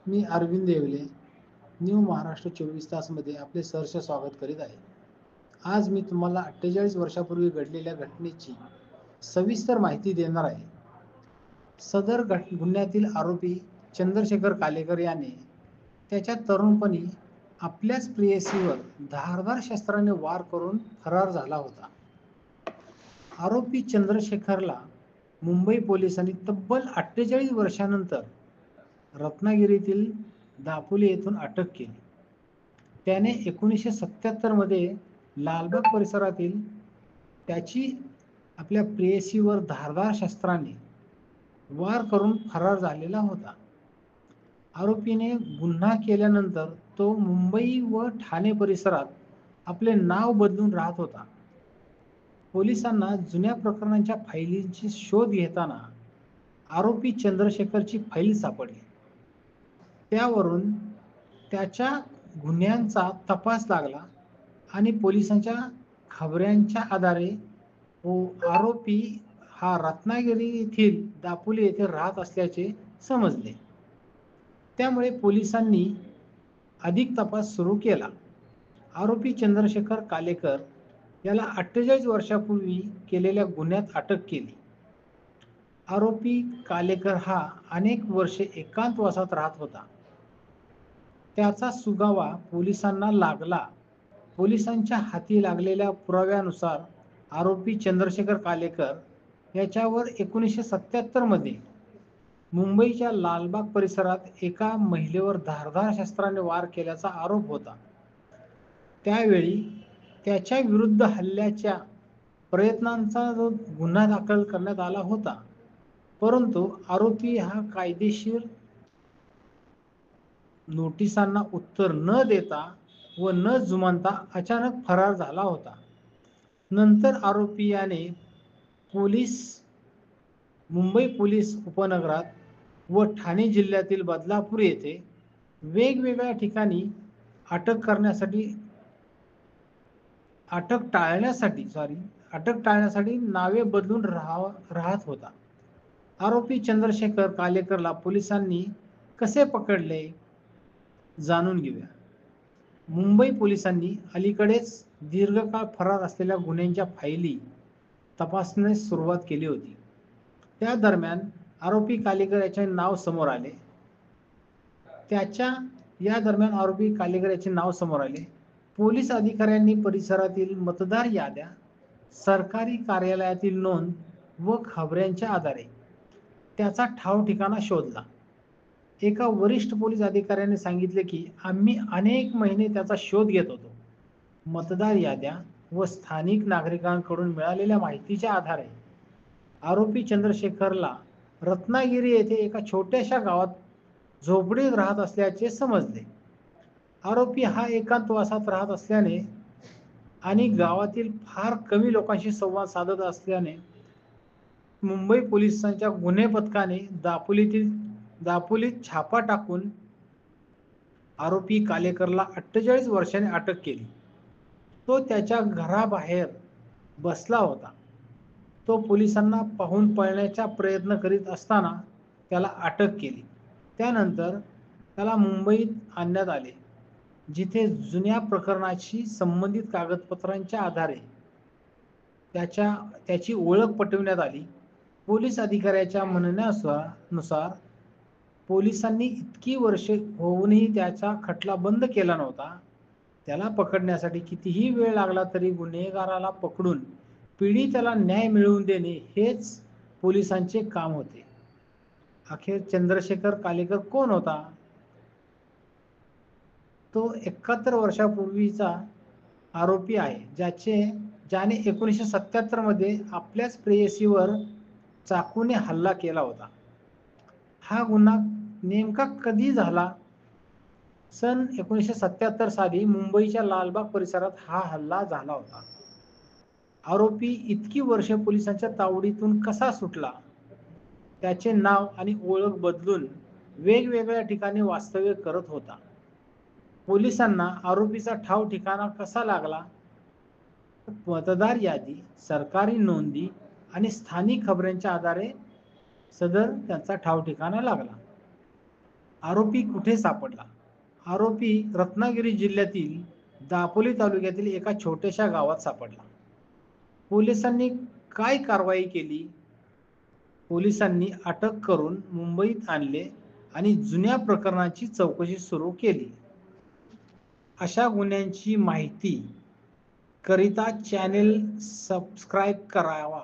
मी अरविंद देवले न्यू महाराष्ट्र 24 तासमध्ये आपले सहर्ष स्वागत करीत आहे. आज मी तुम्हाला 48 वर्षापूर्वी घडलेल्या घटनेची सविस्तर माहिती देणार आहे. सदर गुन्ह्यातील आरोपी चंद्रशेखर कालेकर याने त्याच्या तरुणपणी आपल्याच प्रेयसीवर धारदार शस्त्राने वार करून फरार झाला होता. आरोपी चंद्रशेखरला मुंबई पोलिसांनी तब्बल 48 वर्षानंतर रत्नागिरीतील दापोली येथून अटक केली. त्याने 1977 मध्ये लालबाग परिसरातील त्याची आपल्या प्रेयसीवर धारदार शस्त्राने वार करून फरार झालेला होता. आरोपीने गुन्हा केल्यानंतर तो मुंबई व ठाणे परिसरात आपले नाव बदलून राहत होता. पोलिसांना जुन्या प्रकरणांच्या फायलींची शोध घेताना आरोपी चंद्रशेखरची फाईल सापडली. त्यावरून त्याच्या गुन्ह्यांचा तपास लागला आणि पोलिसांच्या खबऱ्यांच्या आधारे आरोपी हा रत्नागिरी येथील दापोली येथे राहत असल्याचे समजले. त्यामुळे पोलिसांनी अधिक तपास सुरू केला. आरोपी चंद्रशेखर कालेकर याला 48 वर्षापूर्वी केलेल्या गुन्ह्यात अटक केली. आरोपी कालेकर हा अनेक वर्षे एकांतवासात राहत होता. त्याचा सुगावा पोलिसांना लागला. पोलिसांच्या हाती लागलेल्या पुराव्यानुसार आरोपी चंद्रशेखर कालेकर याच्यावर 1977 मध्ये मुंबईच्या लालबाग परिसरात एका महिलेवर धारदार शस्त्राने वार केल्याचा आरोप होता. त्यावेळी त्याच्या विरुद्ध हल्ल्याच्या प्रयत्नांचा जो गुन्हा दाखल करण्यात आला होता, परंतु आरोपी हा कायदेशीर नोटिसांना उत्तर न देता व न जुमानता अचानक फरार झाला होता. नंतर आरोपी याने मुंबई पोलीस उपनगरात व ठाणे जिल्ह्यातील बदलापूर येथे वेगवेगळ्या ठिकाणी अटक टाळण्यासाठी नावे बदलून राहत होता. आरोपी चंद्रशेखर कालेकरला पोलिसांनी कसे पकडले जाणून घेऊया. मुंबई पोलिसांनी अलीकडेच दीर्घकाळ फरार असलेल्या गुन्ह्यांच्या फायली तपासण्यास सुरुवात केली होती. त्या दरम्यान आरोपी कालेकर याचे नाव समोर आले. पोलीस अधिकाऱ्यांनी परिसरातील मतदार याद्या, सरकारी कार्यालयातील नोंद व खबऱ्यांच्या आधारे त्याचा ठाव ठिकाणा शोधला. एका वरिष्ठ पोलीस अधिकाऱ्याने सांगितले की आम्ही अनेक महिने त्याचा शोध घेत होतो. मतदार याद्या व स्थानिक नागरिकांकडून मिळालेल्या माहितीच्या आधारे आरोपी चंद्रशेखरला रत्नागिरी येथे एका छोट्याशा गावात झोपडीत राहत असल्याचे समजले. आरोपी हा एकांतवासात राहत असल्याने आणि गावातील फार कमी लोकांशी संवाद साधत असल्याने मुंबई पोलिसांच्या गुन्हे पथकाने दापोलीत छापा टाकून आरोपी कालेकरला 48 वर्षांनी अटक केली. तो त्याच्या घराबाहेर बसला होता. तो पोलिसांना पाहून पळण्याचा प्रयत्न करीत असताना त्याला अटक केली. त्यानंतर त्याला मुंबईत आणण्यात आले, जिथे जुन्या प्रकरणाशी संबंधित कागदपत्रांच्या आधारे त्याची ओळख पटविण्यात आली. पोलीस अधिकाऱ्याच्या म्हणण्यानुसार पोलिसांनी इतकी वर्षे होऊनही त्याचा खटला बंद केला नव्हता. त्याला पकडण्यासाठी कितीही वेळ लागला तरी गुन्हेगाराला पकडून पीडितेला न्याय मिळवून देणे हेच पोलिसांचे काम होते. अखेर चंद्रशेखर कालेकर कोण होता? तो 71 वर्षापूर्वीचा आरोपी आहे, ज्याने 1977 मध्ये आपल्याच प्रेयसीवर चाकूने हल्ला केला होता. हा गुन्हा नेमका कधी झाला? सन 1977 साली मुंबईच्या लालबाग परिसरात हा हल्ला झाला होता. आरोपी इतकी वर्षे पोलिसांच्या तावडीतून कसा सुटला? त्याचे नाव आणि ओळख बदलून वेगवेगळ्या ठिकाणी वास्तव्य करत होता. पोलिसांना आरोपीचा ठाव ठिकाणा कसा लागला? मतदार यादी, सरकारी नोंदी आणि स्थानिक खबऱ्यांच्या आधारे सदर त्यांचा ठाव ठिकाणा लागला. आरोपी कुठे सापडला? आरोपी रत्नागिरी जिल्ह्यातील दापोली तालुक्यातील एका छोट्याशा गावात सापडला. पोलिसांनी काय कारवाई केली? पोलिसांनी अटक करून मुंबईत आणले आणि जुन्या प्रकरणाची चौकशी सुरू केली. अशा गुन्ह्यांची माहिती करिता चॅनेल सबस्क्राईब करावा.